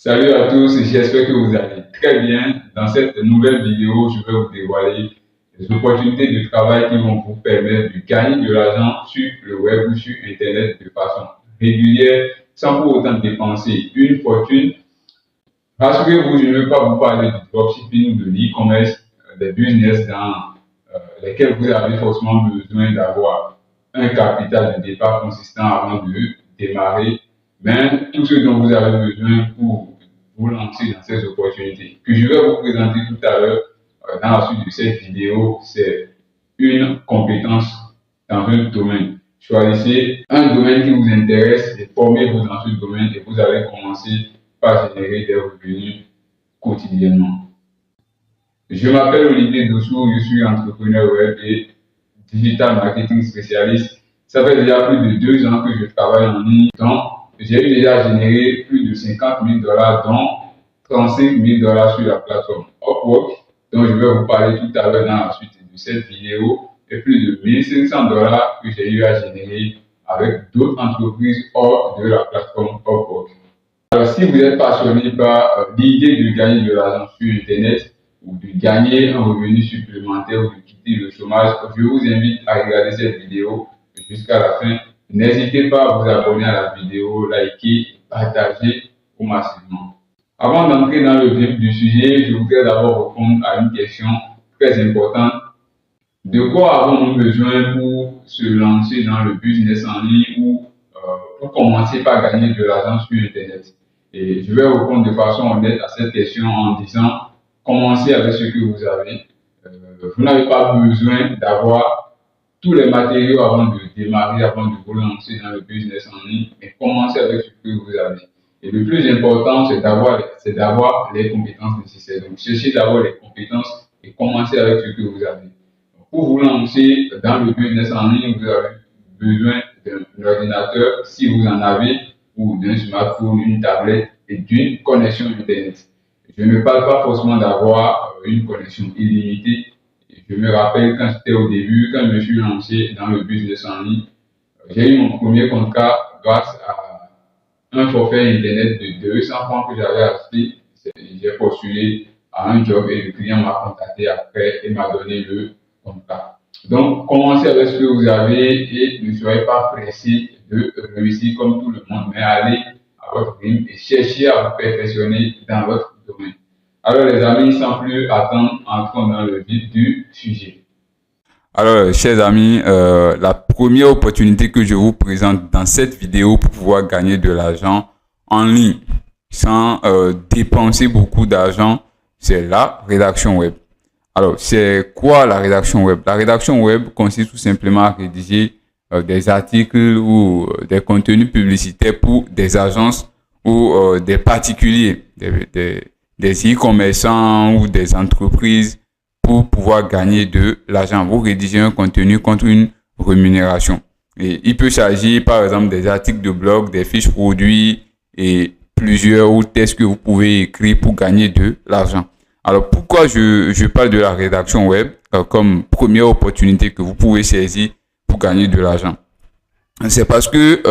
Salut à tous, j'espère que vous allez très bien. Dans cette nouvelle vidéo, je vais vous dévoiler les opportunités de travail qui vont vous permettre de gagner de l'argent sur le web ou sur Internet de façon régulière, sans pour autant dépenser une fortune. Rassurez-vous, je ne vais pas vous parler du dropshipping ou de l'e-commerce, des business dans lesquels vous avez forcément besoin d'avoir un capital de départ consistant avant de démarrer, mais tout ce dont vous avez besoin pour vous lancer dans ces opportunités que je vais vous présenter tout à l'heure dans la suite de cette vidéo, c'est une compétence dans un domaine. Choisissez un domaine qui vous intéresse et formez-vous dans ce domaine et vous allez commencer par générer des revenus quotidiennement. Je m'appelle Olivier Dossou, je suis entrepreneur web et digital marketing spécialiste. Ça fait déjà plus de 2 ans que je travaille en ligne. Donc, j'ai déjà généré plus de 50 000 $, dont 35 000 $ sur la plateforme Upwork, dont je vais vous parler tout à l'heure dans la suite de cette vidéo, et plus de 1 500 $ que j'ai eu à générer avec d'autres entreprises hors de la plateforme Upwork. Alors, si vous êtes passionné par l'idée de gagner de l'argent sur Internet ou de gagner un revenu supplémentaire ou de quitter le chômage, je vous invite à regarder cette vidéo jusqu'à la fin. N'hésitez pas à vous abonner à la vidéo, liker, partager au maximum. Avant d'entrer dans le vif du sujet, je voudrais d'abord répondre à une question très importante. De quoi avons-nous besoin pour se lancer dans le business en ligne ou pour commencer par gagner de l'argent sur Internet? Et je vais répondre de façon honnête à cette question en disant, commencez avec ce que vous avez. Vous n'avez pas besoin d'avoir tous les matériaux avant de démarrer, avant de vous lancer dans le business en ligne, mais commencez avec ce que vous avez. Et le plus important, c'est d'avoir les compétences nécessaires. Donc, cherchez d'abord les compétences et commencez avec ce que vous avez. Pour vous lancer dans le business en ligne, vous avez besoin d'un ordinateur, si vous en avez, ou d'un smartphone, une tablette et d'une connexion Internet. Je ne parle pas forcément d'avoir une connexion illimitée. Je me rappelle quand j'étais au début, quand je me suis lancé dans le business en ligne, j'ai eu mon premier contrat grâce à un forfait Internet de 200 francs que j'avais acheté. J'ai postulé à un job et le client m'a contacté après et m'a donné le contrat. Donc, commencez avec ce que vous avez et ne soyez pas pressé de réussir comme tout le monde, mais allez à votre rythme et cherchez à vous perfectionner dans votre domaine. Alors les amis, sans plus attendre, entrons dans le vif du sujet. Alors, chers amis, la première opportunité que je vous présente dans cette vidéo pour pouvoir gagner de l'argent en ligne sans dépenser beaucoup d'argent, c'est la rédaction web. Alors, c'est quoi la rédaction web? La rédaction web consiste tout simplement à rédiger des articles ou des contenus publicitaires pour des agences ou des particuliers, des e-commerçants ou des entreprises pour pouvoir gagner de l'argent. Vous rédigez un contenu contre une rémunération. Et il peut s'agir par exemple des articles de blog, des fiches produits et plusieurs ou tests que vous pouvez écrire pour gagner de l'argent. Alors pourquoi je parle de la rédaction web comme première opportunité que vous pouvez saisir pour gagner de l'argent? C'est parce que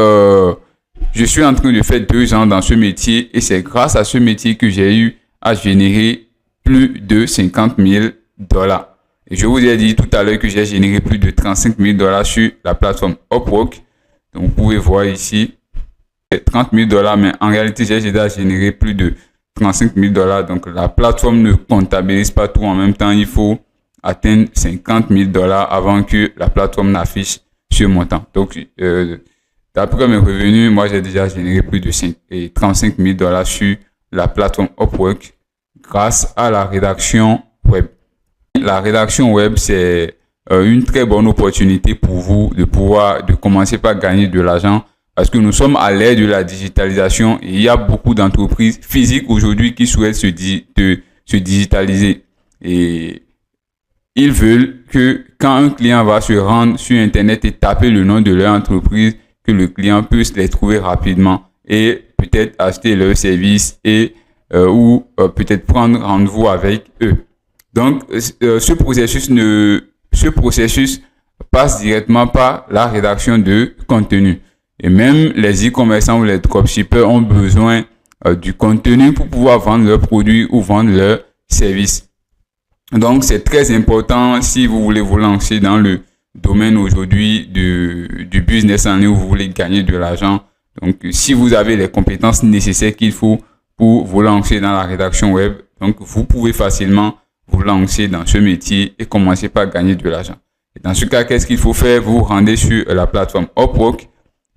je suis en train de faire 2 ans dans ce métier et c'est grâce à ce métier que j'ai eu à générer plus de 50 000 $. Et je vous ai dit tout à l'heure que j'ai généré plus de 35 000 $ sur la plateforme Upwork. Donc vous pouvez voir ici 30 000 $, mais en réalité j'ai déjà généré plus de 35 000 $. Donc la plateforme ne comptabilise pas tout en même temps. Il faut atteindre 50 000 $ avant que la plateforme n'affiche ce montant. Donc d'après mes revenus, moi j'ai déjà généré plus de 35 000 $ sur la plateforme Upwork grâce à la rédaction web. La rédaction web, c'est une très bonne opportunité pour vous de commencer par gagner de l'argent parce que nous sommes à l'ère de la digitalisation et il y a beaucoup d'entreprises physiques aujourd'hui qui souhaitent se digitaliser et ils veulent que quand un client va se rendre sur Internet et taper le nom de leur entreprise, que le client puisse les trouver rapidement et peut-être acheter leur service et ou peut-être prendre rendez-vous avec eux. Donc, ce processus passe directement par la rédaction de contenu. Et même les e-commerçants ou les dropshippers ont besoin du contenu pour pouvoir vendre leurs produits ou vendre leurs services. Donc, c'est très important si vous voulez vous lancer dans le domaine aujourd'hui du business en ligne où vous voulez gagner de l'argent. Donc, si vous avez les compétences nécessaires qu'il faut pour vous lancer dans la rédaction web, donc vous pouvez facilement vous lancer dans ce métier et commencer par gagner de l'argent. Et dans ce cas, qu'est-ce qu'il faut faire? Vous vous rendez sur la plateforme Upwork.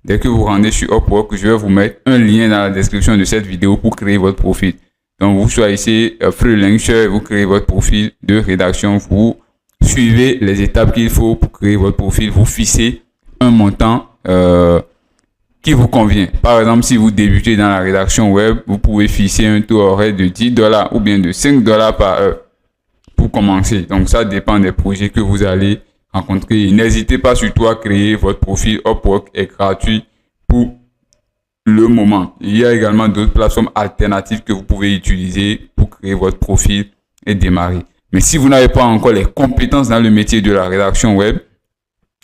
Dès que vous vous rendez sur Upwork, je vais vous mettre un lien dans la description de cette vidéo pour créer votre profil. Donc, vous choisissez Freelancer, vous créez votre profil de rédaction, vous suivez les étapes qu'il faut pour créer votre profil, vous fixez un montant qui vous convient. Par exemple, si vous débutez dans la rédaction web, vous pouvez fixer un taux horaire de $10 ou bien de $5 par heure pour commencer. Donc, ça dépend des projets que vous allez rencontrer. N'hésitez pas surtout à créer votre profil. Upwork est gratuit pour le moment. Il y a également d'autres plateformes alternatives que vous pouvez utiliser pour créer votre profil et démarrer. Mais si vous n'avez pas encore les compétences dans le métier de la rédaction web,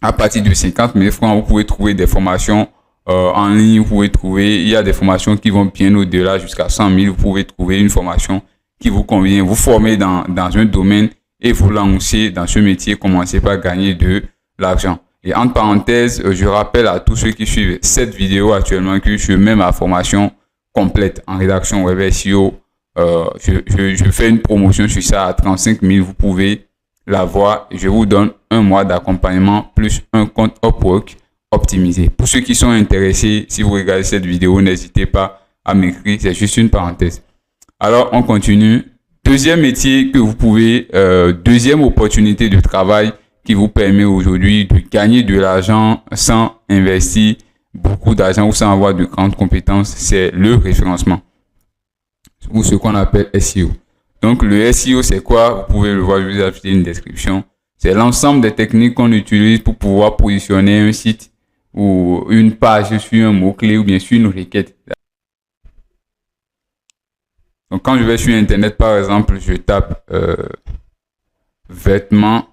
à partir de 50 000 francs, vous pouvez trouver des formations en ligne. Vous pouvez trouver, il y a des formations qui vont bien au-delà, jusqu'à 100 000. Vous pouvez trouver une formation qui vous convient, vous former dans un domaine et vous lancer dans ce métier, commencer par gagner de l'argent. Et entre parenthèses, je rappelle à tous ceux qui suivent cette vidéo actuellement que je mets ma formation complète en rédaction web SEO. Je fais une promotion sur ça à 35 000. Vous pouvez la voir. Je vous donne un mois d'accompagnement plus un compte Upwork optimisé. Pour ceux qui sont intéressés, si vous regardez cette vidéo, n'hésitez pas à m'écrire. C'est juste une parenthèse. Alors, on continue. Deuxième métier que vous pouvez, deuxième opportunité de travail qui vous permet aujourd'hui de gagner de l'argent sans investir beaucoup d'argent ou sans avoir de grandes compétences, c'est le référencement ou ce qu'on appelle SEO. Donc, le SEO, c'est quoi? Vous pouvez le voir, je vais vous ajouter une description. C'est l'ensemble des techniques qu'on utilise pour pouvoir positionner un site ou une page sur un mot-clé ou bien sur une requête. Donc, quand je vais sur Internet, par exemple, je tape vêtements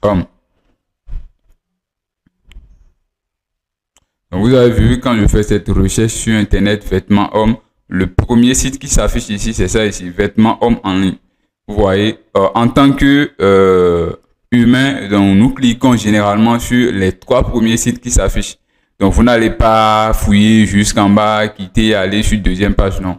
hommes. Donc, vous avez vu, quand je fais cette recherche sur Internet, vêtements hommes, le premier site qui s'affiche ici, c'est ça ici, vêtements hommes en ligne. Vous voyez, en tant que humain, donc, nous cliquons généralement sur les 3 premiers sites qui s'affichent. Donc, vous n'allez pas fouiller jusqu'en bas, quitter et aller sur deuxième page, non.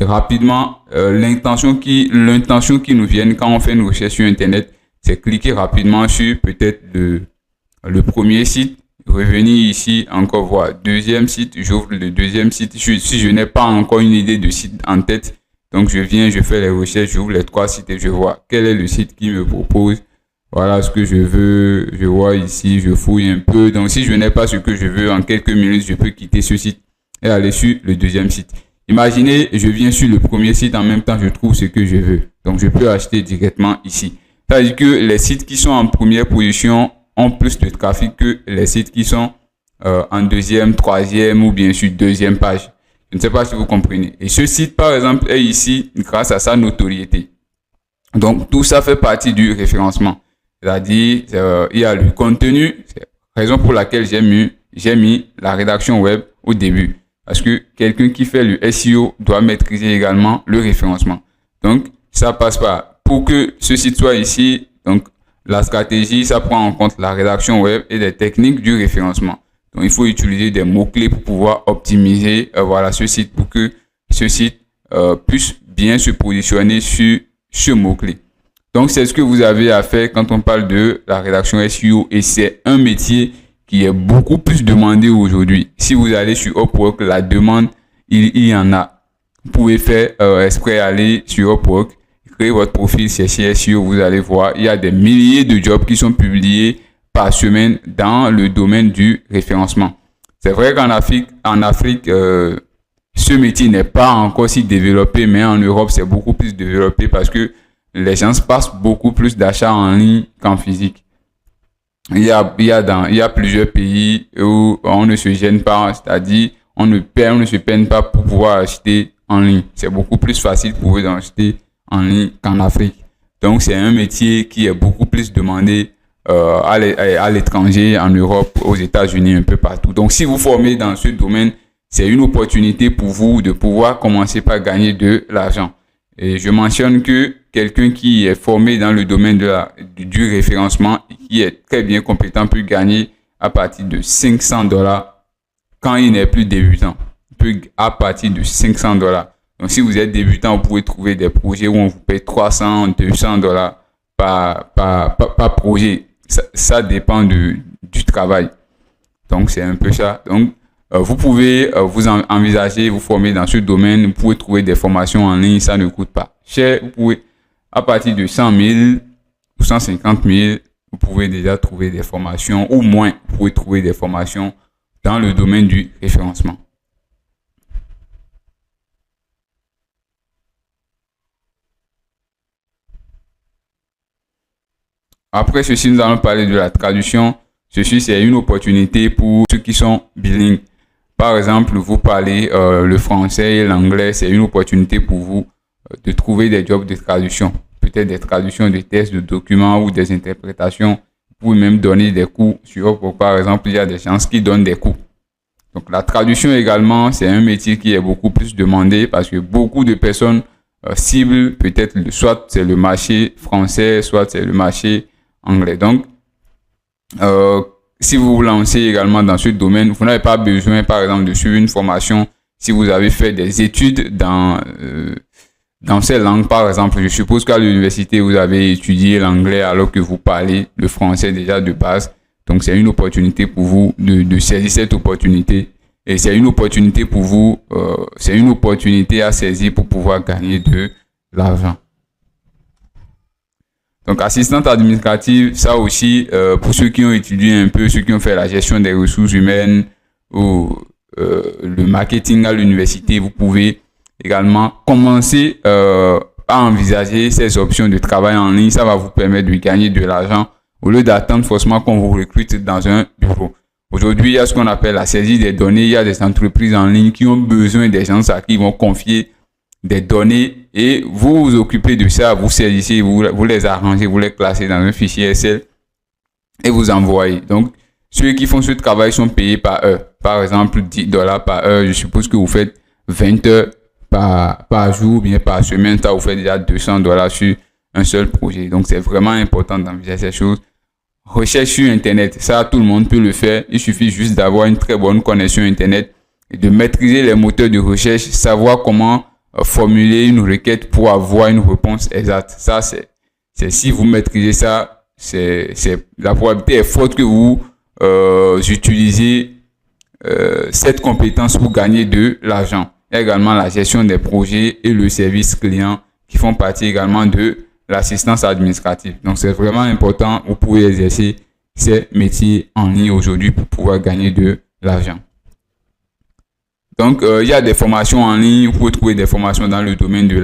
Rapidement, l'intention qui nous vient quand on fait une recherche sur Internet, c'est cliquer rapidement sur peut-être le premier site, revenir ici, encore voir deuxième site, j'ouvre le deuxième site. Si je n'ai pas encore une idée de site en tête, donc je viens, je fais les recherches, j'ouvre les 3 sites et je vois quel est le site qui me propose. Voilà ce que je veux, je vois ici, je fouille un peu. Donc, si je n'ai pas ce que je veux, en quelques minutes, je peux quitter ce site et aller sur le deuxième site. Imaginez, je viens sur le premier site, en même temps, je trouve ce que je veux. Donc, je peux acheter directement ici. C'est-à-dire que les sites qui sont en première position ont plus de trafic que les sites qui sont en deuxième, troisième ou bien sur deuxième page. Je ne sais pas si vous comprenez. Et ce site, par exemple, est ici grâce à sa notoriété. Donc, tout ça fait partie du référencement. C'est-à-dire, il y a le contenu, c'est la raison pour laquelle j'ai mis la rédaction web au début. Parce que quelqu'un qui fait le SEO doit maîtriser également le référencement. Donc, ça passe par, pour que ce site soit ici, donc, la stratégie, ça prend en compte la rédaction web et les techniques du référencement. Donc, il faut utiliser des mots-clés pour pouvoir optimiser, voilà, ce site pour que ce site puisse bien se positionner sur ce mot-clé. Donc, c'est ce que vous avez à faire quand on parle de la rédaction SEO et c'est un métier qui est beaucoup plus demandé aujourd'hui. Si vous allez sur Upwork, la demande, il y en a. Vous pouvez faire exprès aller sur Upwork, créer votre profil, chercher SEO, vous allez voir, il y a des milliers de jobs qui sont publiés par semaine dans le domaine du référencement. C'est vrai qu'en Afrique, ce métier n'est pas encore si développé, mais en Europe, c'est beaucoup plus développé parce que les gens passent beaucoup plus d'achats en ligne qu'en physique. Il y a plusieurs pays où on ne se gêne pas, c'est-à-dire on ne se peine pas pour pouvoir acheter en ligne. C'est beaucoup plus facile pour eux d'acheter en ligne qu'en Afrique. Donc c'est un métier qui est beaucoup plus demandé à l'étranger, en Europe, aux États-Unis, un peu partout. Donc si vous formez dans ce domaine, c'est une opportunité pour vous de pouvoir commencer par gagner de l'argent. Et je mentionne que quelqu'un qui est formé dans le domaine du référencement et qui est très bien compétent peut gagner à partir de $500 quand il n'est plus débutant. À partir de $500. Donc, si vous êtes débutant, vous pouvez trouver des projets où on vous paye $300, $200 par projet. Ça dépend du travail. Donc, c'est un peu ça. Donc, vous pouvez vous envisager, vous former dans ce domaine. Vous pouvez trouver des formations en ligne, ça ne coûte pas cher. Vous pouvez, à partir de 100 000 ou 150 000, vous pouvez déjà trouver des formations, ou moins, vous pouvez trouver des formations dans le domaine du référencement. Après ceci, nous allons parler de la traduction. Ceci, c'est une opportunité pour ceux qui sont bilingues. Par exemple, vous parlez le français et l'anglais, c'est une opportunité pour vous de trouver des jobs de traduction. Peut-être des traductions de textes, de documents ou des interprétations. Vous pouvez même donner des cours sur, par exemple, il y a des gens qui donnent des cours. Donc, la traduction également, c'est un métier qui est beaucoup plus demandé parce que beaucoup de personnes ciblent peut-être soit c'est le marché français, soit c'est le marché anglais. Donc, si vous vous lancez également dans ce domaine, vous n'avez pas besoin, par exemple, de suivre une formation. Si vous avez fait des études dans ces langues, par exemple, je suppose qu'à l'université, vous avez étudié l'anglais alors que vous parlez le français déjà de base. Donc, c'est une opportunité pour vous de saisir cette opportunité. Et c'est une opportunité pour vous, c'est une opportunité à saisir pour pouvoir gagner de l'argent. Donc, assistante administrative, ça aussi, pour ceux qui ont étudié un peu, ceux qui ont fait la gestion des ressources humaines ou le marketing à l'université, vous pouvez également commencer à envisager ces options de travail en ligne. Ça va vous permettre de gagner de l'argent au lieu d'attendre forcément qu'on vous recrute dans un bureau. Aujourd'hui, il y a ce qu'on appelle la saisie des données. Il y a des entreprises en ligne qui ont besoin des gens à qui ils vont confier des données et vous vous occupez de ça, vous saisissez, vous les arrangez, vous les classez dans un fichier Excel et vous envoyez. Donc, ceux qui font ce travail sont payés par heure. Par exemple, $10 par heure. Je suppose que vous faites 20 heures par jour, bien par semaine. Ça vous fait déjà $200 sur un seul projet. Donc, c'est vraiment important d'envisager ces choses. Recherche sur Internet. Ça, tout le monde peut le faire. Il suffit juste d'avoir une très bonne connexion Internet et de maîtriser les moteurs de recherche, savoir comment formuler une requête pour avoir une réponse exacte. Ça, c'est si vous maîtrisez ça, la probabilité est forte que vous utilisez cette compétence pour gagner de l'argent. Il y a également la gestion des projets et le service client qui font partie également de l'assistance administrative. Donc, c'est vraiment important. Vous pouvez exercer ces métiers en ligne aujourd'hui pour pouvoir gagner de l'argent. Donc, il y a des formations en ligne. Vous pouvez trouver des formations dans le domaine de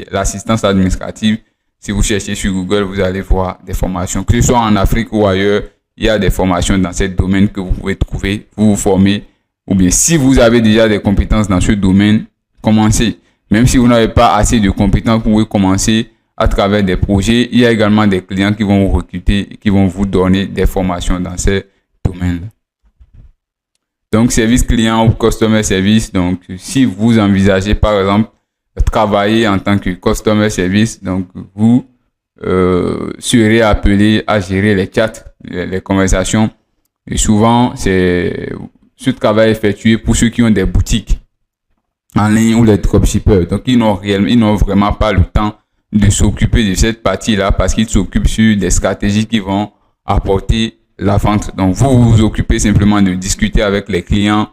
l'assistance administrative. Si vous cherchez sur Google, vous allez voir des formations. Que ce soit en Afrique ou ailleurs, il y a des formations dans ce domaine que vous pouvez trouver, vous former. Ou bien, si vous avez déjà des compétences dans ce domaine, commencez. Même si vous n'avez pas assez de compétences, vous pouvez commencer à travers des projets. Il y a également des clients qui vont vous recruter et qui vont vous donner des formations dans ces domaines. Donc, service client ou customer service. Donc, si vous envisagez, par exemple, travailler en tant que customer service, donc vous serez appelé à gérer les chats, les conversations. Et souvent, ce travail est effectué pour ceux qui ont des boutiques en ligne ou les dropshippers. Donc, ils n'ont vraiment pas le temps de s'occuper de cette partie-là parce qu'ils s'occupent sur des stratégies qui vont apporter la vente. Donc, vous vous occupez simplement de discuter avec les clients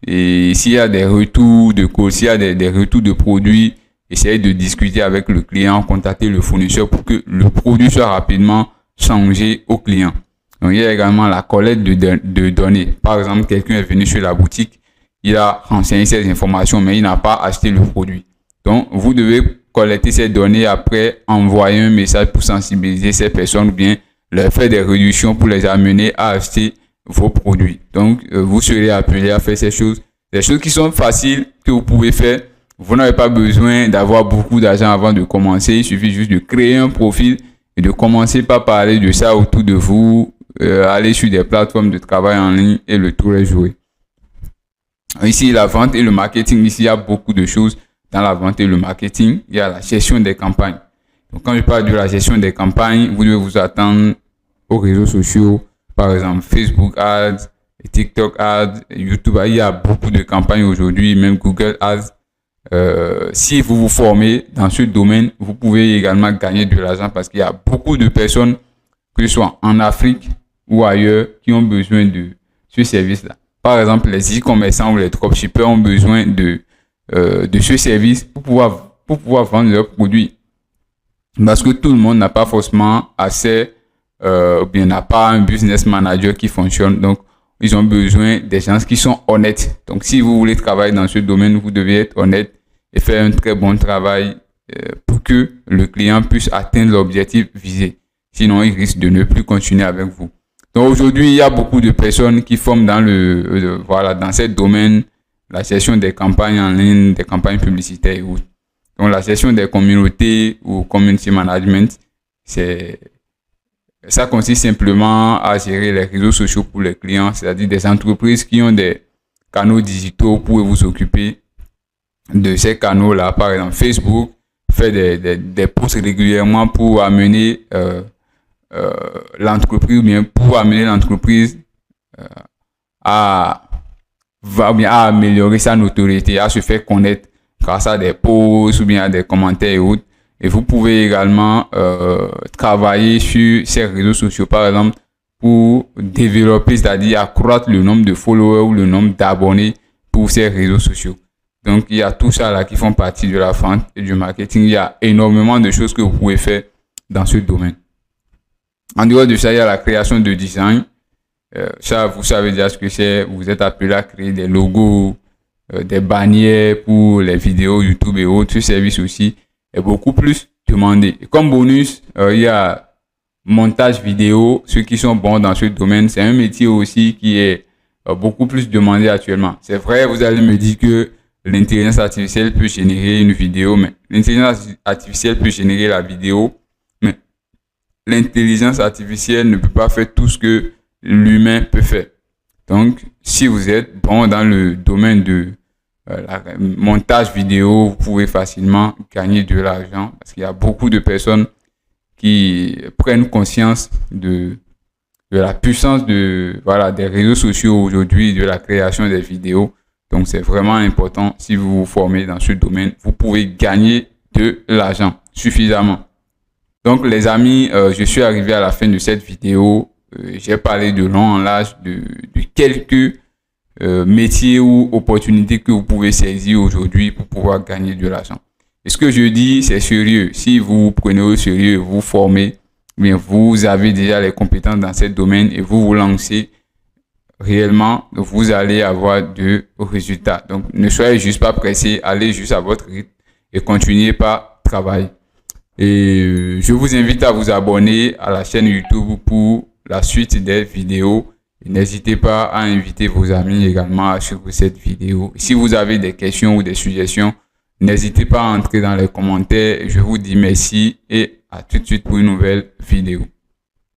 et s'il y a des retours de cours, s'il y a des retours de produits, essayez de discuter avec le client, contacter le fournisseur pour que le produit soit rapidement changé au client. Donc, il y a également la collecte de données. Par exemple, quelqu'un est venu sur la boutique, il a renseigné ces informations, mais il n'a pas acheté le produit. Donc, vous devez collecter ces données après, envoyer un message pour sensibiliser ces personnes ou bien leur faire des réductions pour les amener à acheter vos produits. Donc, vous serez appelé à faire ces choses. Des choses qui sont faciles que vous pouvez faire. Vous n'avez pas besoin d'avoir beaucoup d'argent avant de commencer. Il suffit juste de créer un profil et de commencer par parler de ça autour de vous. Aller sur des plateformes de travail en ligne et le tour est joué. Ici, la vente et le marketing. Ici, il y a beaucoup de choses dans la vente et le marketing. Il y a la gestion des campagnes. Donc, quand je parle de la gestion des campagnes, vous devez vous attendre aux réseaux sociaux, par exemple Facebook Ads, TikTok Ads, YouTube. Il y a beaucoup de campagnes aujourd'hui, même Google Ads. Si vous vous formez dans ce domaine, vous pouvez également gagner de l'argent parce qu'il y a beaucoup de personnes, que ce soit en Afrique ou ailleurs, qui ont besoin de ce service-là. Par exemple, les e-commerçants ou les dropshippers ont besoin de ce service pour pouvoir vendre leurs produits. Parce que tout le monde n'a pas forcément assez, ou bien n'a pas un business manager qui fonctionne. Donc, ils ont besoin des gens qui sont honnêtes. Donc, si vous voulez travailler dans ce domaine, vous devez être honnête et faire un très bon travail pour que le client puisse atteindre l'objectif visé. Sinon, il risque de ne plus continuer avec vous. Donc, aujourd'hui, il y a beaucoup de personnes qui forment dans dans ce domaine, la gestion des campagnes en ligne, des campagnes publicitaires et autres. Donc, la gestion des communautés ou community management, ça consiste simplement à gérer les réseaux sociaux pour les clients, c'est-à-dire des entreprises qui ont des canaux digitaux pour vous occuper de ces canaux-là. Par exemple, Facebook fait des posts régulièrement pour amener l'entreprise, ou bien pour amener l'entreprise à améliorer sa notoriété, à se faire connaître grâce à des posts ou bien à des commentaires et autres. Et vous pouvez également travailler sur ces réseaux sociaux, par exemple, pour développer, c'est-à-dire accroître le nombre de followers ou le nombre d'abonnés pour ces réseaux sociaux. Donc, il y a tout ça là qui font partie de la vente et du marketing. Il y a énormément de choses que vous pouvez faire dans ce domaine. En dehors de ça, il y a la création de design. Ça, vous savez déjà ce que c'est. Vous êtes appelé à créer des logos, des bannières pour les vidéos YouTube et autres. Ce service aussi est beaucoup plus demandé. Et comme bonus, il y a montage vidéo. Ceux qui sont bons dans ce domaine, c'est un métier aussi qui est beaucoup plus demandé actuellement. C'est vrai, vous allez me dire que l'intelligence artificielle peut générer une vidéo, mais l'intelligence artificielle peut générer la vidéo, mais l'intelligence artificielle ne peut pas faire tout ce que l'humain peut faire. Donc, si vous êtes bon dans le domaine de montage vidéo, vous pouvez facilement gagner de l'argent parce qu'il y a beaucoup de personnes qui prennent conscience de la puissance des réseaux sociaux aujourd'hui, de la création des vidéos. Donc, c'est vraiment important. Si vous vous formez dans ce domaine, vous pouvez gagner de l'argent suffisamment. Donc, les amis, je suis arrivé à la fin de cette vidéo. J'ai parlé de long en large de quelques métiers ou opportunités que vous pouvez saisir aujourd'hui pour pouvoir gagner de l'argent. Et ce que je dis, c'est sérieux. Si vous prenez au sérieux, vous formez, bien vous avez déjà les compétences dans ce domaine et vous vous lancez réellement, vous allez avoir de résultats. Donc, ne soyez juste pas pressé, allez juste à votre rythme et continuez par travailler. Et je vous invite à vous abonner à la chaîne YouTube pour la suite des vidéos. Et n'hésitez pas à inviter vos amis également à suivre cette vidéo. Si vous avez des questions ou des suggestions, n'hésitez pas à entrer dans les commentaires. Je vous dis merci et à tout de suite pour une nouvelle vidéo.